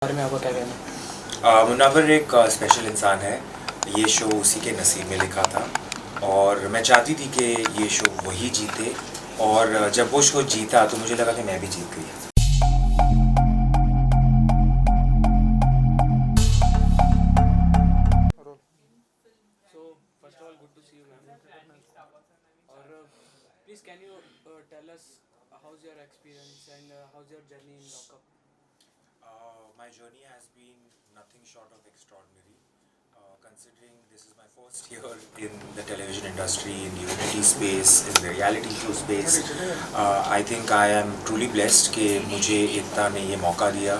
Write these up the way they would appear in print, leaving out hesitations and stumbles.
बारे में आपका क्या कहना है? मुनव्वर एक स्पेशल इंसान है। ये शो उसी के नसीब में लिखा था और मैं चाहती थी कि ये शो वही जीते। और जब वो शो जीता तो मुझे लगा कि मैं भी जीत गई। So, first of all, good to see you, ma'am. और please, can you tell us how's your experience and how's your journey in lockup? My journey has been nothing short of extraordinary. Considering this is my first year in the television industry, in the unity space, in the reality show space, I think I am truly blessed कि मुझे एकता ने ये मौका दिया,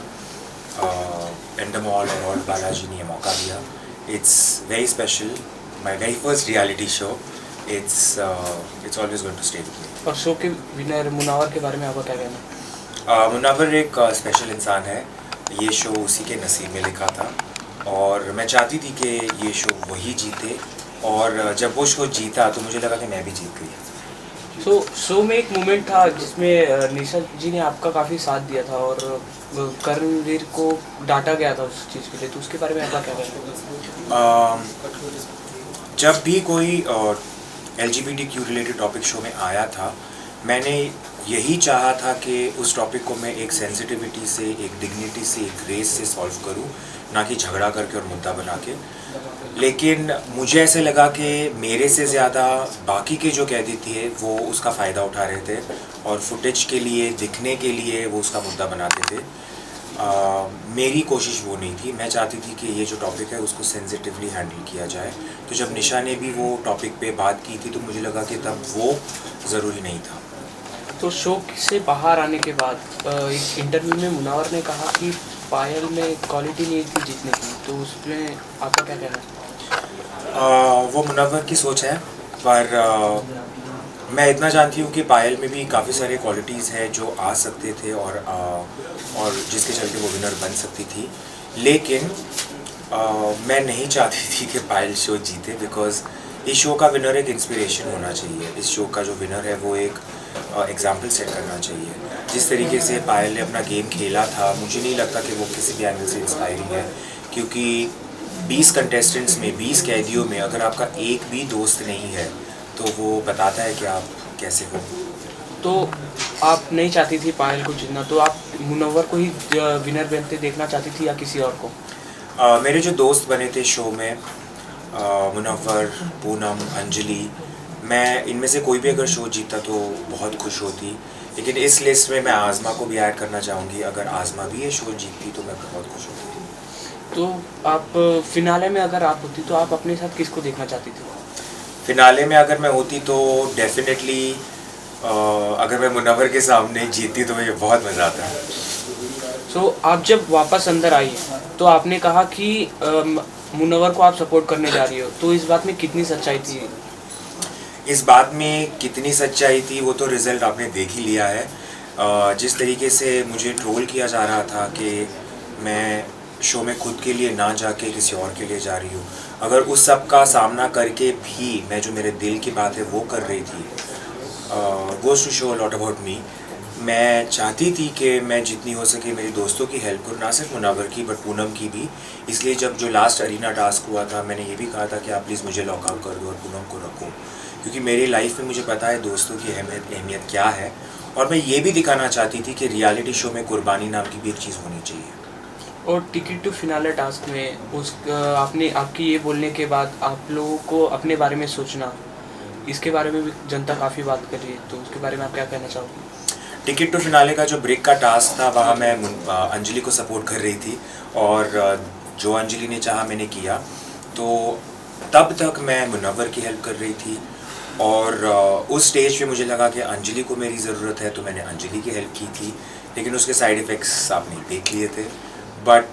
एंडमॉल और बालाजी ने ये मौका दिया. It's very special. My very first reality show. It's always going to stay with me. और शो के विनर मुनावर के बारे में आपका क्या कहना है? मुनव्वर एक स्पेशल इंसान है। ये शो उसी के नसीब में लिखा था और मैं चाहती थी कि ये शो वही जीते। और जब वो शो जीता तो मुझे लगा कि मैं भी जीत गई। सो शो में एक मोमेंट था जिसमें निशा जी ने आपका काफ़ी साथ दिया था और कर्णवीर को डांटा गया था उस चीज़ के लिए, तो उसके बारे में आपका क्या कहना है? जब भी कोई LGBTQ रिलेटेड टॉपिक शो में आया था, मैंने यही चाहा था कि उस टॉपिक को मैं एक सेंसिटिविटी से, एक डिग्निटी से, एक ग्रेस से सॉल्व करूं, ना कि झगड़ा करके और मुद्दा बना के। लेकिन मुझे ऐसे लगा कि मेरे से ज़्यादा बाकी के जो कैदी थे वो उसका फ़ायदा उठा रहे थे और फुटेज के लिए, दिखने के लिए वो उसका मुद्दा बनाते थे। मेरी कोशिश वो नहीं थी। मैं चाहती थी कि ये जो टॉपिक है उसको सेंसिटिवली हैंडल किया जाए। तो जब निशा ने भी वो टॉपिक पे बात की थी तो मुझे लगा कि तब वो ज़रूरी नहीं था। तो शो से बाहर आने के बाद एक इंटरव्यू में मुनावर ने कहा कि पायल में क्वालिटी नहीं थी जीतने की, तो उसमें आपका क्या कहना है? वो मुनव्वर की सोच है, पर मैं इतना जानती हूँ कि पायल में भी काफ़ी सारे क्वालिटीज़ हैं जो आ सकते थे और जिसके चलते वो विनर बन सकती थी। लेकिन मैं नहीं चाहती थी कि पायल शो जीते, बिकॉज़ इस शो का विनर एक इंस्पिरेशन होना चाहिए। इस शो का जो विनर है वो एक एग्जाम्पल सेट करना चाहिए। जिस तरीके से पायल ने अपना गेम खेला था, मुझे नहीं लगता कि वो किसी भी एंगल से इंस्पायरिंग है, क्योंकि 20 कंटेस्टेंट्स में, 20 कैदियों में अगर आपका एक भी दोस्त नहीं है तो वो बताता है कि आप कैसे हो। तो आप नहीं चाहती थी पायल को जीतना, तो आप मुनव्वर को ही विनर बनते देखना चाहती थी या किसी और को? मेरे जो दोस्त बने थे शो में, मुनव्वर, पूनम, अंजलि, मैं इनमें से कोई भी अगर शो जीता तो बहुत खुश होती। लेकिन इस लिस्ट में मैं आज़मा को भी ऐड करना चाहूँगी। अगर आज़मा भी ये शो जीतती तो मैं बहुत खुश होती। तो आप फिनाले में अगर आप होती तो आप अपने साथ किसको देखना चाहती थी? फिनाले में अगर मैं होती तो डेफिनेटली अगर मैं मुनव्वर के सामने जीतती तो मुझे बहुत मज़ा आता है। सो आप जब वापस अंदर आई तो आपने कहा कि मुनव्वर को आप सपोर्ट करने जा रही हो, तो इस बात में कितनी सच्चाई थी? इस बात में कितनी सच्चाई थी वो तो रिज़ल्ट आपने देख ही लिया है। जिस तरीके से मुझे ट्रोल किया जा रहा था कि मैं शो में खुद के लिए ना जाके किसी और के लिए जा रही हूँ, अगर उस सब का सामना करके भी मैं जो मेरे दिल की बात है वो कर रही थी, goes to show a lot about me. मैं चाहती थी कि मैं जितनी हो सके मेरी दोस्तों की हेल्प करूँ, ना सिर्फ मुनव्वर की बट पूनम की भी। इसलिए जब जो लास्ट अरीना टास्क हुआ था, मैंने ये भी कहा था कि आप प्लीज़ मुझे लॉकआउट कर दो और पूनम को रखो, क्योंकि मेरी लाइफ में मुझे पता है दोस्तों की अहमियत क्या है। और मैं ये भी दिखाना चाहती थी कि रियलिटी शो में कुर्बानी नाम की भी एक चीज़ होनी चाहिए। और टिकट टू फिनाले टास्क में आपने आपकी ये बोलने के बाद आप लोगों को अपने बारे में सोचना, इसके बारे में भी जनता काफ़ी बात कर रही है, तो उसके बारे में आप क्या कहना चाहोगे? टिकट टू फिनाले का जो ब्रेक का टास्क था वहाँ मैं अंजलि को सपोर्ट कर रही थी और जो अंजलि ने चाहा मैंने किया। तो तब तक मैं मुनव्वर की हेल्प कर रही थी और उस स्टेज पे मुझे लगा कि अंजलि को मेरी ज़रूरत है तो मैंने अंजलि की हेल्प की थी। लेकिन उसके साइड इफ़ेक्ट्स आपने देख लिए थे। बट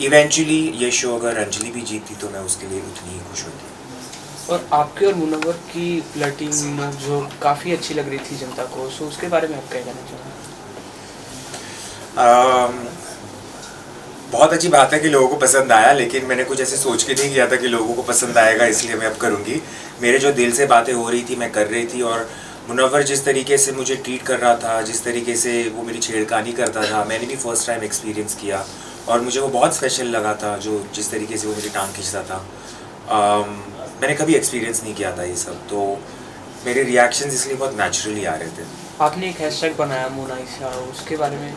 इवेंचुअली ये शो अगर अंजलि भी जीतती तो मैं उसके लिए उतनी ही खुश होती। और आपके और मुनव्वर की फ्लर्टिंग जो काफ़ी अच्छी लग रही थी जनता को, सो उसके बारे में आप क्या कहना चाहोगे? बहुत अच्छी बात है कि लोगों को पसंद आया, लेकिन मैंने कुछ ऐसे सोच के नहीं किया था कि लोगों को पसंद आएगा, इसलिए मैं अब करूँगी। मेरे जो दिल से बातें हो रही थी मैं कर रही थी और मुनव्वर जिस तरीके से मुझे ट्रीट कर रहा था, जिस तरीके से वो मेरी छेड़खानी करता था, मैंने भी फर्स्ट टाइम एक्सपीरियंस किया और मुझे वो बहुत स्पेशल लगा था, जो जिस तरीके से वो मेरी टांग खींचता था। मैंने कभी एक्सपीरियंस नहीं किया था ये सब, तो मेरे रिएक्शंस इसलिए बहुत नेचुरली आ रहे थे। आपने एक हैशटैग बनाया मोनालिसा, उसके बारे में?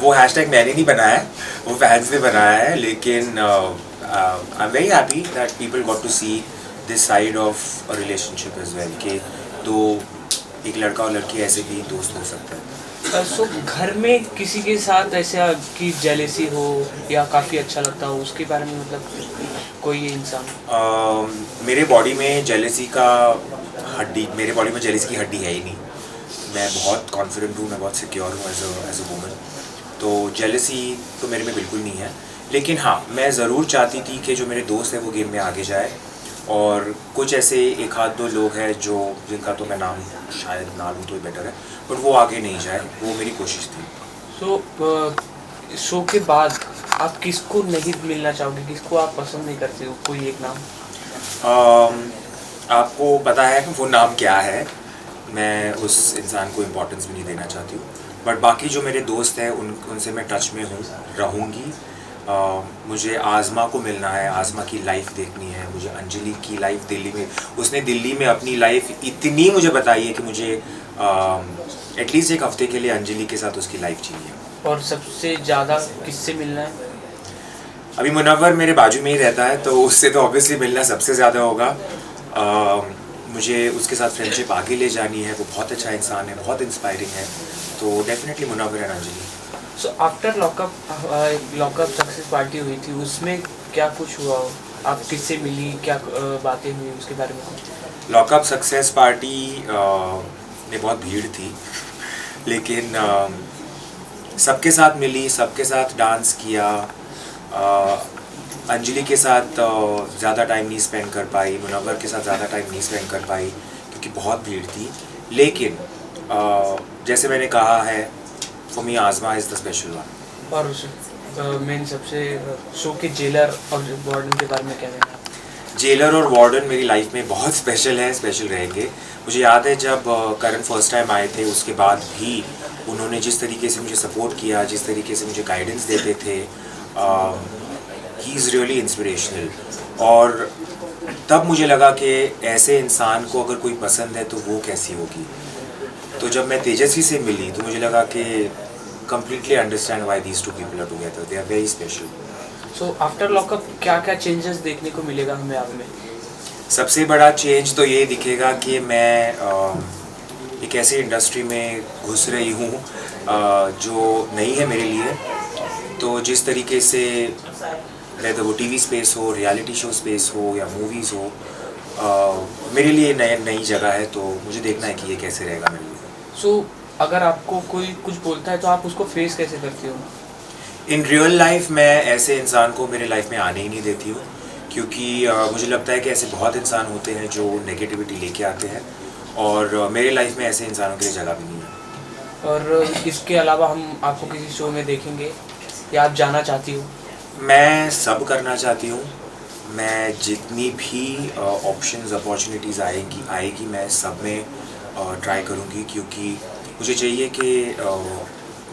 वो हैशटैग मैंने नहीं बनाया है, वो फैंस ने बनाया है, लेकिन I am very happy that people got to see this side of a relationship as well, कि तो एक लड़का और लड़की ऐसे भी दोस्त हो सकते हैं। सो घर में किसी के साथ ऐसा कि जेलेसी हो या काफ़ी अच्छा लगता हो, उसके बारे में मतलब कोई इंसान? मेरे बॉडी में जेलेसी का मेरे बॉडी में जेलेसी की हड्डी है ही नहीं। मैं बहुत कॉन्फिडेंट हूँ, मैं बहुत सिक्योर हूँ एज अ वुमन, तो जेलेसी तो मेरे में बिल्कुल नहीं है। लेकिन हाँ, मैं ज़रूर चाहती थी कि जो मेरे दोस्त हैं वो गेम में आगे जाए, और कुछ ऐसे एक आध दो लोग हैं जो जिनका तो मैं नाम शायद ना लूँ तो बेटर है, बट वो आगे नहीं जाए, वो मेरी कोशिश थी। सो शो के बाद आप किसको नहीं मिलना चाहोगे, किसको आप पसंद नहीं करते हो? कोई एक नाम? आपको पता है वो नाम क्या है, मैं उस इंसान को इम्पोर्टेंस भी नहीं देना चाहती हूँ, बट बाकी जो मेरे दोस्त हैं उनसे मैं टच में हूँ, रहूँगी। मुझे आज़मा को मिलना है, आज़मा की लाइफ देखनी है, मुझे अंजलि की लाइफ दिल्ली में, उसने दिल्ली में अपनी लाइफ इतनी मुझे बताई है कि मुझे एटलीस्ट एक हफ्ते के लिए अंजलि के साथ उसकी लाइफ जीनी है। और सबसे ज़्यादा किससे मिलना है? अभी मुनव्वर मेरे बाजू में ही रहता है, तो उससे तो ऑब्वियसली मिलना सबसे ज़्यादा होगा। मुझे उसके साथ फ्रेंडशिप आगे ले जानी है, वो बहुत अच्छा इंसान है, बहुत इंस्पायरिंग है, तो definitely Munawar and Anjali. So after lock up success party हुई थी, उसमें क्या कुछ हुआ? आप किससे मिली, क्या बातें हुई, उसके बारे में कुछ? लॉकअप सक्सेस पार्टी में बहुत भीड़ थी, लेकिन सबके साथ मिली, सबके साथ डांस किया। अंजलि के साथ ज़्यादा टाइम नहीं स्पेंड कर पाई, मुनव्वर के साथ ज़्यादा टाइम नहीं स्पेंड कर पाई क्योंकि बहुत भीड़ थी। लेकिन जैसे मैंने कहा है, फॉर मी आज़मा इज़ द स्पेशल वन। और मेन सबसे शो के जेलर और वार्डन के बारे में क्या कहना है? जेलर और वार्डन मेरी लाइफ में बहुत स्पेशल है, स्पेशल रहेंगे। मुझे याद है जब करण फर्स्ट टाइम आए थे, उसके बाद भी उन्होंने जिस तरीके से मुझे सपोर्ट किया, जिस तरीके से मुझे गाइडेंस देते थे, ही इज़ रियली इंस्पिरेशनल। और तब मुझे लगा कि ऐसे इंसान को अगर कोई पसंद है तो वो कैसी होगी। तो जब मैं तेजस्वी से मिली तो मुझे लगा कि completely understand why these two people are together. They are very special. So after lockup क्या क्या चेंजेस देखने को मिलेगा हमें आप में? सबसे बड़ा चेंज तो ये दिखेगा कि मैं एक ऐसी इंडस्ट्री में घुस रही हूँ जो नई है मेरे लिए। तो जिस तरीके से वैसे वो टीवी स्पेस हो, रियलिटी शो स्पेस हो या मूवीज़ हो, मेरे लिए नई जगह है, तो मुझे देखना है कि ये कैसे रहेगा मेरे लिए। सो अगर आपको कोई कुछ बोलता है तो आप उसको फेस कैसे करते हो? इन रियल लाइफ मैं ऐसे इंसान को मेरे लाइफ में आने ही नहीं देती हूँ, क्योंकि मुझे लगता है कि ऐसे बहुत इंसान होते हैं जो नेगेटिविटी लेके आते हैं, और मेरे लाइफ में ऐसे इंसानों के लिए जगह भी नहीं है। और इसके अलावा हम आपको किसी शो में देखेंगे या आप जाना चाहती हो? मैं सब करना चाहती हूँ। मैं जितनी भी ऑप्शंस, अपॉर्चुनिटीज़ आएगी मैं सब में ट्राई करूँगी, क्योंकि मुझे चाहिए कि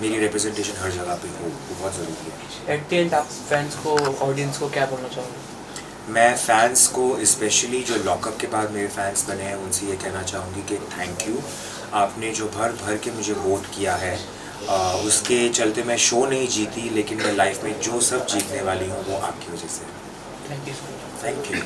मेरी रिप्रेजेंटेशन हर जगह पे हो, वो बहुत ज़रूरी है। एट द एंड आप फैंस को, ऑडियंस को क्या बोलना चाहोगे? मैं फ़ैंस को, स्पेशली जो लॉकअप के बाद मेरे फैंस बने हैं, उनसे ये कहना चाहूँगी कि थैंक यू। आपने जो भर भर के मुझे वोट किया है, उसके चलते मैं शो नहीं जीती, लेकिन मैं लाइफ में जो सब जीतने वाली हूँ वो आपकी वजह से। Thank you so much. Thank you.